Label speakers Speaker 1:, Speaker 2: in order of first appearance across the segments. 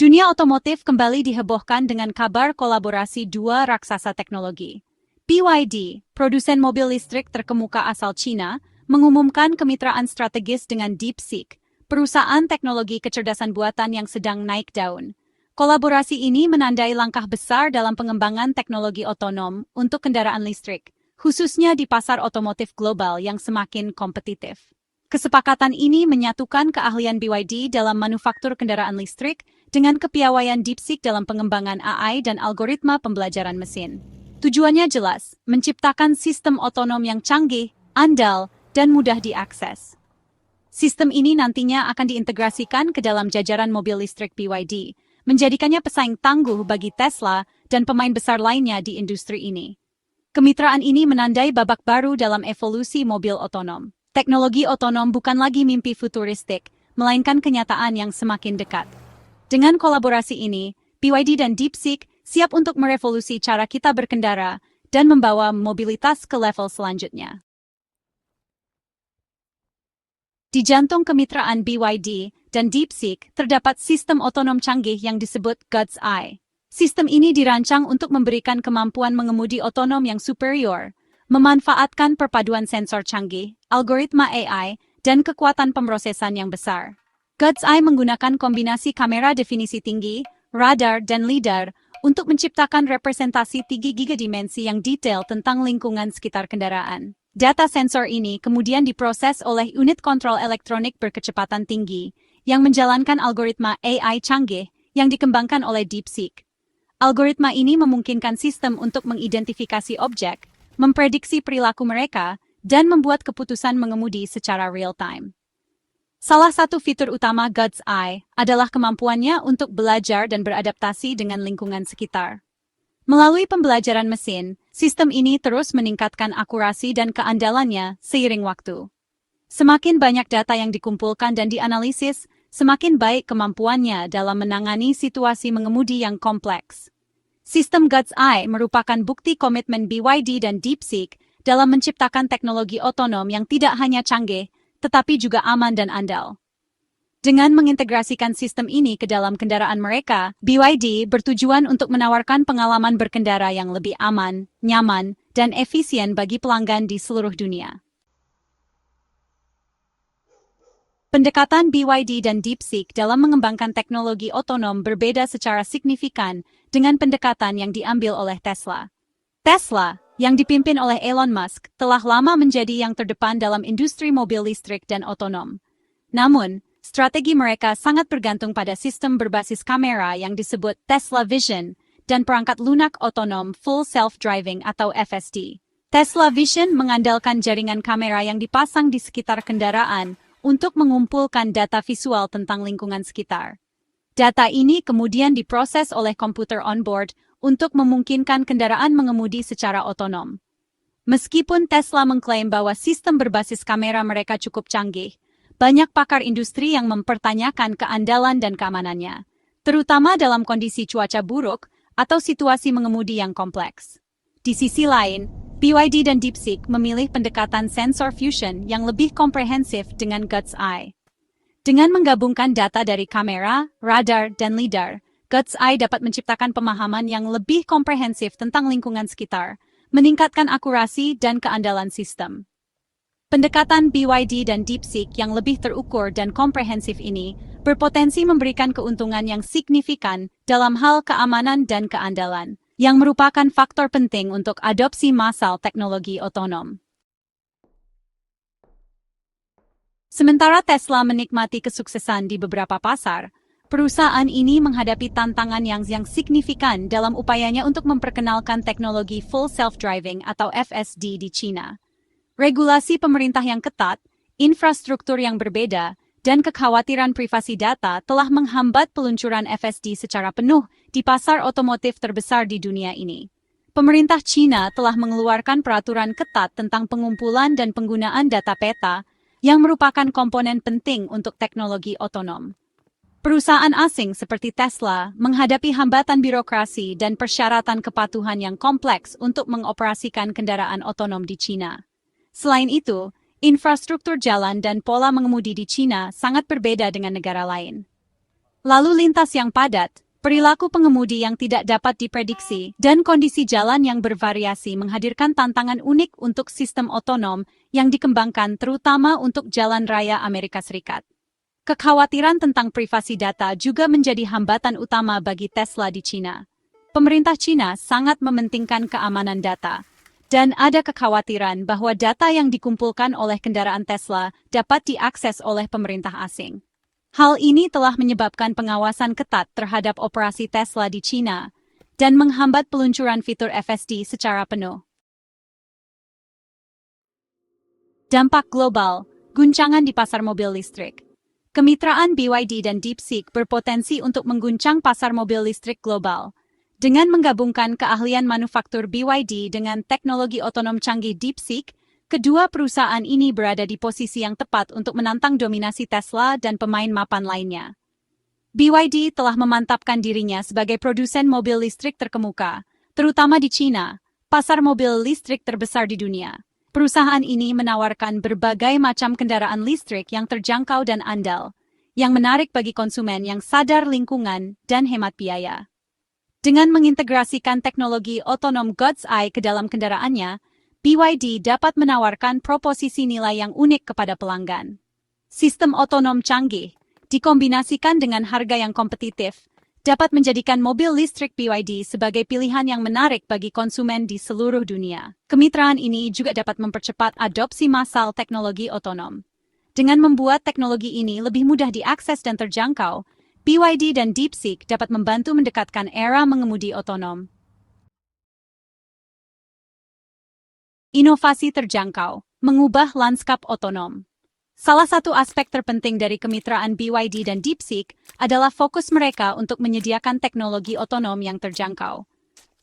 Speaker 1: Dunia otomotif kembali dihebohkan dengan kabar kolaborasi dua raksasa teknologi. BYD, produsen mobil listrik terkemuka asal Cina, mengumumkan kemitraan strategis dengan DeepSeek, perusahaan teknologi kecerdasan buatan yang sedang naik daun. Kolaborasi ini menandai langkah besar dalam pengembangan teknologi otonom untuk kendaraan listrik, khususnya di pasar otomotif global yang semakin kompetitif. Kesepakatan ini menyatukan keahlian BYD dalam manufaktur kendaraan listrik dengan kepiawaian DeepSeek dalam pengembangan AI dan algoritma pembelajaran mesin. Tujuannya jelas, menciptakan sistem otonom yang canggih, andal, dan mudah diakses. Sistem ini nantinya akan diintegrasikan ke dalam jajaran mobil listrik BYD, menjadikannya pesaing tangguh bagi Tesla dan pemain besar lainnya di industri ini. Kemitraan ini menandai babak baru dalam evolusi mobil otonom. Teknologi otonom bukan lagi mimpi futuristik, melainkan kenyataan yang semakin dekat. Dengan kolaborasi ini, BYD dan DeepSeek siap untuk merevolusi cara kita berkendara dan membawa mobilitas ke level selanjutnya. Di jantung kemitraan BYD dan DeepSeek terdapat sistem otonom canggih yang disebut God's Eye. Sistem ini dirancang untuk memberikan kemampuan mengemudi otonom yang superior, memanfaatkan perpaduan sensor canggih, algoritma AI, dan kekuatan pemrosesan yang besar. God's Eye menggunakan kombinasi kamera definisi tinggi, radar, dan lidar untuk menciptakan representasi 3 dimensi yang detail tentang lingkungan sekitar kendaraan. Data sensor ini kemudian diproses oleh unit kontrol elektronik berkecepatan tinggi yang menjalankan algoritma AI canggih yang dikembangkan oleh DeepSeek. Algoritma ini memungkinkan sistem untuk mengidentifikasi objek, memprediksi perilaku mereka, dan membuat keputusan mengemudi secara real-time. Salah satu fitur utama God's Eye adalah kemampuannya untuk belajar dan beradaptasi dengan lingkungan sekitar. Melalui pembelajaran mesin, sistem ini terus meningkatkan akurasi dan keandalannya seiring waktu. Semakin banyak data yang dikumpulkan dan dianalisis, semakin baik kemampuannya dalam menangani situasi mengemudi yang kompleks. Sistem God's Eye merupakan bukti komitmen BYD dan DeepSeek dalam menciptakan teknologi otonom yang tidak hanya canggih, tetapi juga aman dan andal. Dengan mengintegrasikan sistem ini ke dalam kendaraan mereka, BYD bertujuan untuk menawarkan pengalaman berkendara yang lebih aman, nyaman, dan efisien bagi pelanggan di seluruh dunia. Pendekatan BYD dan DeepSeek dalam mengembangkan teknologi otonom berbeda secara signifikan dengan pendekatan yang diambil oleh Tesla. Tesla, yang dipimpin oleh Elon Musk, telah lama menjadi yang terdepan dalam industri mobil listrik dan otonom. Namun, strategi mereka sangat bergantung pada sistem berbasis kamera yang disebut Tesla Vision dan perangkat lunak otonom Full Self-Driving atau FSD. Tesla Vision mengandalkan jaringan kamera yang dipasang di sekitar kendaraan untuk mengumpulkan data visual tentang lingkungan sekitar. Data ini kemudian diproses oleh komputer onboard untuk memungkinkan kendaraan mengemudi secara otonom. Meskipun Tesla mengklaim bahwa sistem berbasis kamera mereka cukup canggih, banyak pakar industri yang mempertanyakan keandalan dan keamanannya, terutama dalam kondisi cuaca buruk atau situasi mengemudi yang kompleks. Di sisi lain, BYD dan DeepSeek memilih pendekatan sensor fusion yang lebih komprehensif dengan God's Eye. Dengan menggabungkan data dari kamera, radar, dan lidar, God's Eye dapat menciptakan pemahaman yang lebih komprehensif tentang lingkungan sekitar, meningkatkan akurasi dan keandalan sistem. Pendekatan BYD dan DeepSeek yang lebih terukur dan komprehensif ini berpotensi memberikan keuntungan yang signifikan dalam hal keamanan dan keandalan, yang merupakan faktor penting untuk adopsi massal teknologi otonom. Sementara Tesla menikmati kesuksesan di beberapa pasar, perusahaan ini menghadapi tantangan yang signifikan dalam upayanya untuk memperkenalkan teknologi Full Self-Driving atau FSD di China. Regulasi pemerintah yang ketat, infrastruktur yang berbeda, dan kekhawatiran privasi data telah menghambat peluncuran FSD secara penuh di pasar otomotif terbesar di dunia ini. Pemerintah China telah mengeluarkan peraturan ketat tentang pengumpulan dan penggunaan data peta yang merupakan komponen penting untuk teknologi otonom. Perusahaan asing seperti Tesla menghadapi hambatan birokrasi dan persyaratan kepatuhan yang kompleks untuk mengoperasikan kendaraan otonom di China. Selain itu, infrastruktur jalan dan pola mengemudi di China sangat berbeda dengan negara lain. Lalu lintas yang padat, perilaku pengemudi yang tidak dapat diprediksi, dan kondisi jalan yang bervariasi menghadirkan tantangan unik untuk sistem otonom yang dikembangkan terutama untuk jalan raya Amerika Serikat. Kekhawatiran tentang privasi data juga menjadi hambatan utama bagi Tesla di China. Pemerintah China sangat mementingkan keamanan data, dan ada kekhawatiran bahwa data yang dikumpulkan oleh kendaraan Tesla dapat diakses oleh pemerintah asing. Hal ini telah menyebabkan pengawasan ketat terhadap operasi Tesla di China dan menghambat peluncuran fitur FSD secara penuh. Dampak global, guncangan di pasar mobil listrik. Kemitraan BYD dan DeepSeek berpotensi untuk mengguncang pasar mobil listrik global. Dengan menggabungkan keahlian manufaktur BYD dengan teknologi otonom canggih DeepSeek, kedua perusahaan ini berada di posisi yang tepat untuk menantang dominasi Tesla dan pemain mapan lainnya. BYD telah memantapkan dirinya sebagai produsen mobil listrik terkemuka, terutama di China, pasar mobil listrik terbesar di dunia. Perusahaan ini menawarkan berbagai macam kendaraan listrik yang terjangkau dan andal, yang menarik bagi konsumen yang sadar lingkungan dan hemat biaya. Dengan mengintegrasikan teknologi otonom God's Eye ke dalam kendaraannya, BYD dapat menawarkan proposisi nilai yang unik kepada pelanggan. Sistem otonom canggih, dikombinasikan dengan harga yang kompetitif, dapat menjadikan mobil listrik BYD sebagai pilihan yang menarik bagi konsumen di seluruh dunia. Kemitraan ini juga dapat mempercepat adopsi massal teknologi otonom. Dengan membuat teknologi ini lebih mudah diakses dan terjangkau, BYD dan DeepSeek dapat membantu mendekatkan era mengemudi otonom. Inovasi terjangkau, mengubah lanskap otonom. Salah satu aspek terpenting dari kemitraan BYD dan DeepSeek adalah fokus mereka untuk menyediakan teknologi otonom yang terjangkau.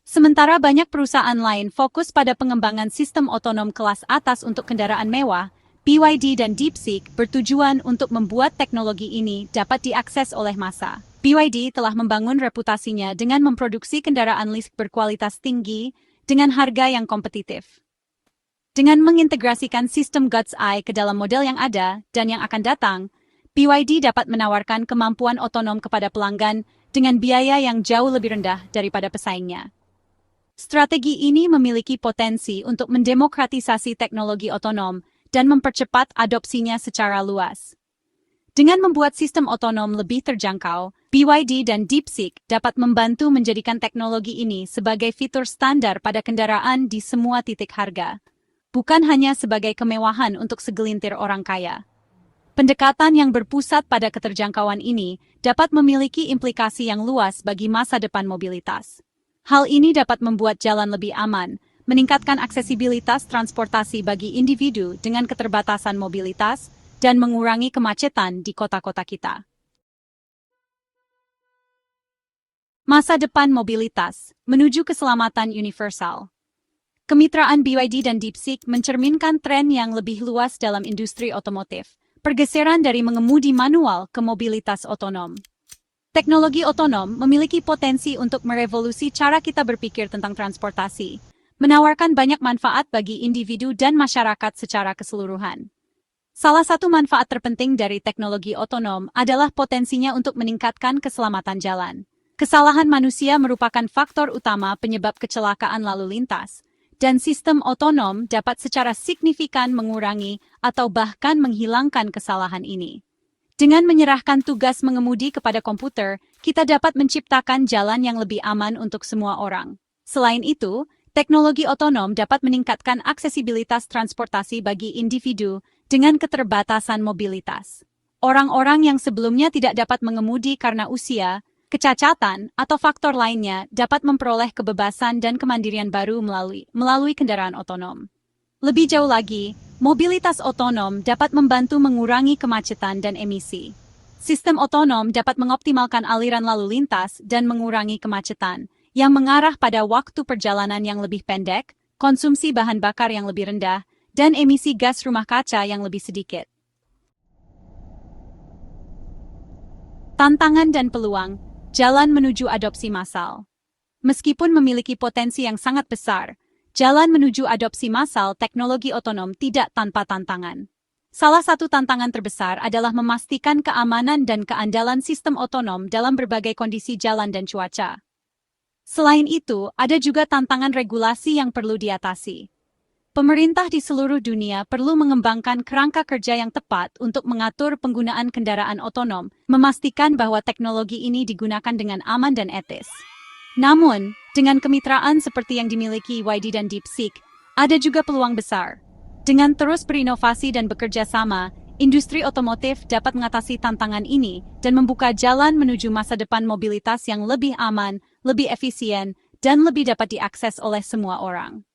Speaker 1: Sementara banyak perusahaan lain fokus pada pengembangan sistem otonom kelas atas untuk kendaraan mewah, BYD dan DeepSeek bertujuan untuk membuat teknologi ini dapat diakses oleh massa. BYD telah membangun reputasinya dengan memproduksi kendaraan listrik berkualitas tinggi dengan harga yang kompetitif. Dengan mengintegrasikan sistem God's Eye ke dalam model yang ada dan yang akan datang, BYD dapat menawarkan kemampuan otonom kepada pelanggan dengan biaya yang jauh lebih rendah daripada pesaingnya. Strategi ini memiliki potensi untuk mendemokratisasi teknologi otonom dan mempercepat adopsinya secara luas. Dengan membuat sistem otonom lebih terjangkau, BYD dan DeepSeek dapat membantu menjadikan teknologi ini sebagai fitur standar pada kendaraan di semua titik harga. Bukan hanya sebagai kemewahan untuk segelintir orang kaya. Pendekatan yang berpusat pada keterjangkauan ini dapat memiliki implikasi yang luas bagi masa depan mobilitas. Hal ini dapat membuat jalan lebih aman, meningkatkan aksesibilitas transportasi bagi individu dengan keterbatasan mobilitas, dan mengurangi kemacetan di kota-kota kita. Masa depan mobilitas menuju keselamatan universal. Kemitraan BYD dan DeepSeek mencerminkan tren yang lebih luas dalam industri otomotif, pergeseran dari mengemudi manual ke mobilitas otonom. Teknologi otonom memiliki potensi untuk merevolusi cara kita berpikir tentang transportasi, menawarkan banyak manfaat bagi individu dan masyarakat secara keseluruhan. Salah satu manfaat terpenting dari teknologi otonom adalah potensinya untuk meningkatkan keselamatan jalan. Kesalahan manusia merupakan faktor utama penyebab kecelakaan lalu lintas, dan sistem otonom dapat secara signifikan mengurangi atau bahkan menghilangkan kesalahan ini. Dengan menyerahkan tugas mengemudi kepada komputer, kita dapat menciptakan jalan yang lebih aman untuk semua orang. Selain itu, teknologi otonom dapat meningkatkan aksesibilitas transportasi bagi individu dengan keterbatasan mobilitas. Orang-orang yang sebelumnya tidak dapat mengemudi karena usia, kecacatan, atau faktor lainnya dapat memperoleh kebebasan dan kemandirian baru melalui kendaraan otonom. Lebih jauh lagi, mobilitas otonom dapat membantu mengurangi kemacetan dan emisi. Sistem otonom dapat mengoptimalkan aliran lalu lintas dan mengurangi kemacetan, yang mengarah pada waktu perjalanan yang lebih pendek, konsumsi bahan bakar yang lebih rendah, dan emisi gas rumah kaca yang lebih sedikit. Tantangan dan peluang. Jalan menuju adopsi massal. Meskipun memiliki potensi yang sangat besar, jalan menuju adopsi massal teknologi otonom tidak tanpa tantangan. Salah satu tantangan terbesar adalah memastikan keamanan dan keandalan sistem otonom dalam berbagai kondisi jalan dan cuaca. Selain itu, ada juga tantangan regulasi yang perlu diatasi. Pemerintah di seluruh dunia perlu mengembangkan kerangka kerja yang tepat untuk mengatur penggunaan kendaraan otonom, memastikan bahwa teknologi ini digunakan dengan aman dan etis. Namun, dengan kemitraan seperti yang dimiliki YD dan DeepSeek, ada juga peluang besar. Dengan terus berinovasi dan bekerja sama, industri otomotif dapat mengatasi tantangan ini dan membuka jalan menuju masa depan mobilitas yang lebih aman, lebih efisien, dan lebih dapat diakses oleh semua orang.